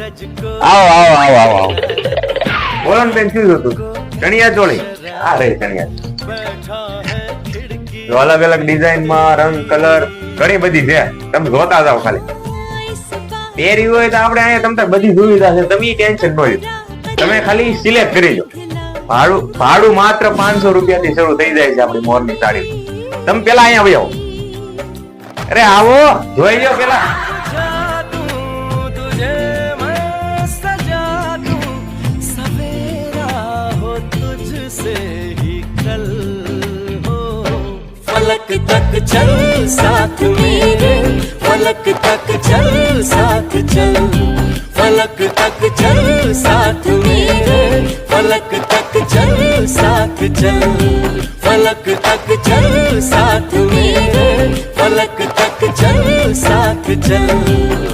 આવો આવો આવો આવો બોલો ને બેન, શું હતું? ચણિયા ચોળી? હા રે ચણિયા, જો અલગ અલગ ડિઝાઇન માં રંગ કલર ઘણી બધી છે, તમે જોતા જાવ. ખાલી પહેરી હોય તો આપણે અહીંયા તમ બધી સુવિધા છે, તમે ટેન્શન ન લો, તમે ખાલી સિલેક્ટ કરી લો. ભાડું માત્ર 500 રૂપિયાથી શરૂ થઈ જાય છે આપણી મોરની સાડી. તમે પેલા અહીંયા આવો. અરે આવો, જોઈ લો પેલા. फलक तक चल साथ मेरे, फलक तक चल साथ चल, फलक तक चल साथ मेरे, फलक तक चल साथ चल, फलक तक चल साथ मेरे, फलक तक चल साथ चल.